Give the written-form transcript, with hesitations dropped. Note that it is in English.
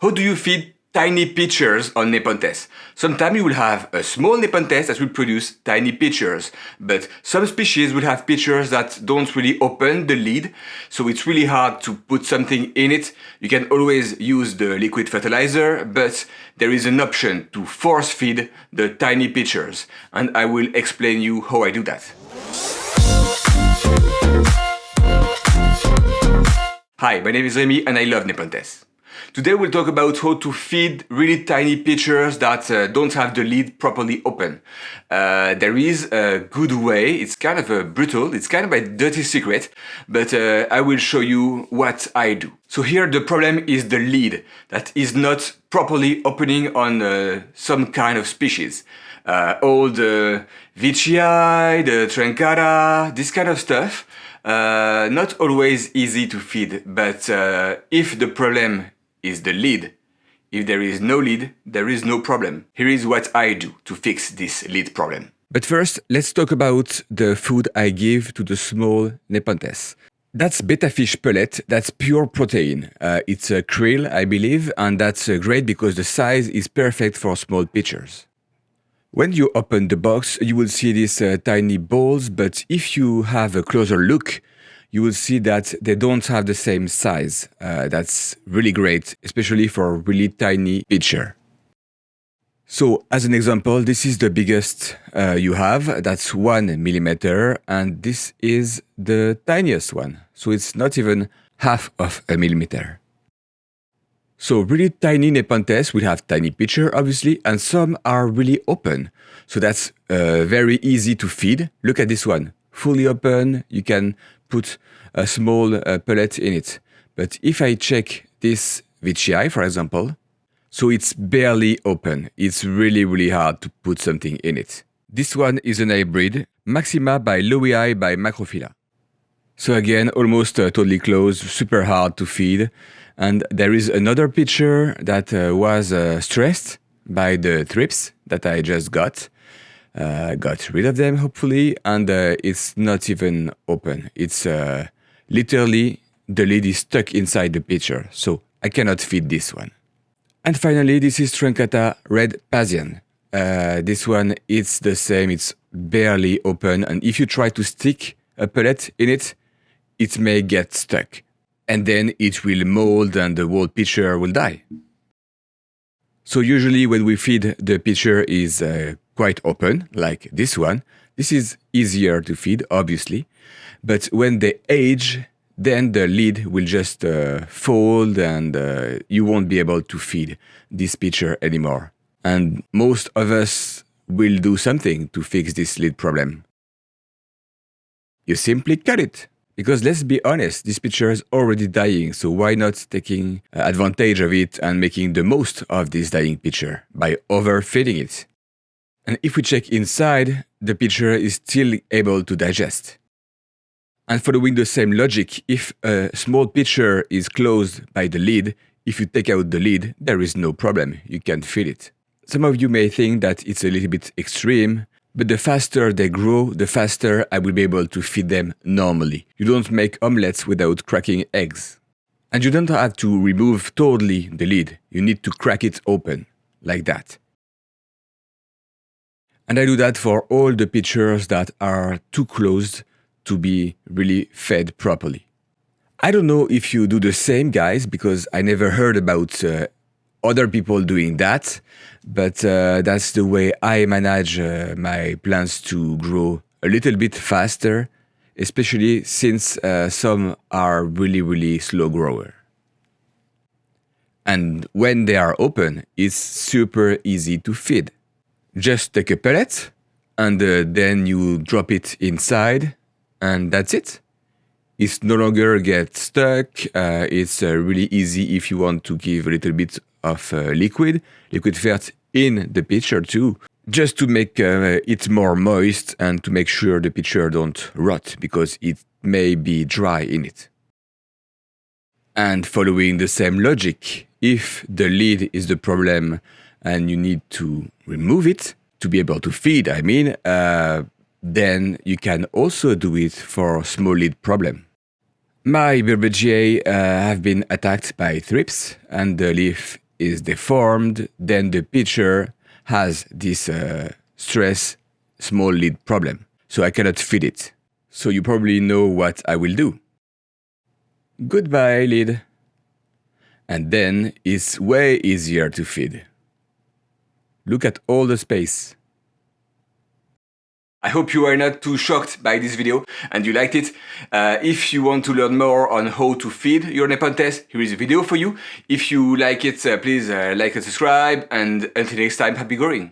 How do you feed tiny pitchers on Nepenthes? Sometimes you will have a small Nepenthes that will produce tiny pitchers, but some species will have pitchers that don't really open the lid, so it's really hard to put something in it. You can always use the liquid fertilizer, but there is an option to force feed the tiny pitchers, and I will explain you how I do that. Hi, my name is Remy and I love Nepenthes. Today we'll talk about how to feed really tiny pitchers that don't have the lid properly open. There is a good way, it's kind of brutal, it's kind of a dirty secret, but I will show you what I do. So here the problem is the lid that is not properly opening on some kind of species. All the Vichii, the Truncata, this kind of stuff. Not always easy to feed, but if the problem is the lid, if there is no lid, there is no problem. Here is what I do to fix this lid problem. But first, let's talk about the food I give to the small Nepenthes. That's betta fish pellet, that's pure protein. It's a krill, I believe, and that's great because the size is perfect for small pitchers. When you open the box, you will see these tiny balls, but if you have a closer look, you will see that they don't have the same size. That's really great, especially for a really tiny pitcher. So, as an example, this is the biggest you have, that's 1 millimeter, and this is the tiniest one. So it's not even half of a millimeter. So really tiny Nepenthes will have tiny pitcher, obviously, and some are really open. So that's very easy to feed. Look at this one, fully open. You can put a small pellet in it. But if I check this Vichii, for example, so it's barely open. It's really hard to put something in it. This one is an hybrid, Maxima by Lowii by Macrophylla. So again, almost totally closed, super hard to feed. And there is another pitcher that was stressed by the thrips that I just got. Got rid of them, hopefully, and it's not even open. It's literally, the lid is stuck inside the pitcher, so I cannot feed this one. And finally, this is Truncata Red Pasian. This one, it's the same, it's barely open, and if you try to stick a pellet in it, it may get stuck. And then it will mold and the whole pitcher will die. So usually when we feed, the pitcher is quite open, like this one. This is easier to feed, obviously. But when they age, then the lid will just fold and you won't be able to feed this pitcher anymore. And most of us will do something to fix this lid problem. You simply cut it. Because let's be honest, this pitcher is already dying, so why not taking advantage of it and making the most of this dying pitcher by overfeeding it? And if we check inside, the pitcher is still able to digest. And following the same logic, if a small pitcher is closed by the lid, if you take out the lid, there is no problem, you can feed it. Some of you may think that it's a little bit extreme, but the faster they grow, the faster I will be able to feed them normally. You don't make omelets without cracking eggs. And you don't have to remove totally the lid. You need to crack it open, like that. And I do that for all the pitchers that are too closed to be really fed properly. I don't know if you do the same, guys, because I never heard about other people doing that, but that's the way I manage my plants to grow a little bit faster, especially since some are really slow grower. And when they are open, it's super easy to feed. Just take a pellet and then you drop it inside and that's it. It's no longer get stuck. It's really easy if you want to give a little bit of liquid fert in the pitcher too, just to make it more moist and to make sure the pitcher don't rot because it may be dry in it. And following the same logic, if the lid is the problem and you need to remove it to be able to feed, then you can also do it for small lid problem. My Windowsill have been attacked by thrips and the leaf is deformed, then the pitcher has this stress small lead problem. So I cannot feed it. So you probably know what I will do. Goodbye, lead. And then it's way easier to feed. Look at all the space. I hope you are not too shocked by this video and you liked it. If you want to learn more on how to feed your Nepenthes, here is a video for you. If you like it, please like and subscribe, and until next time, happy growing!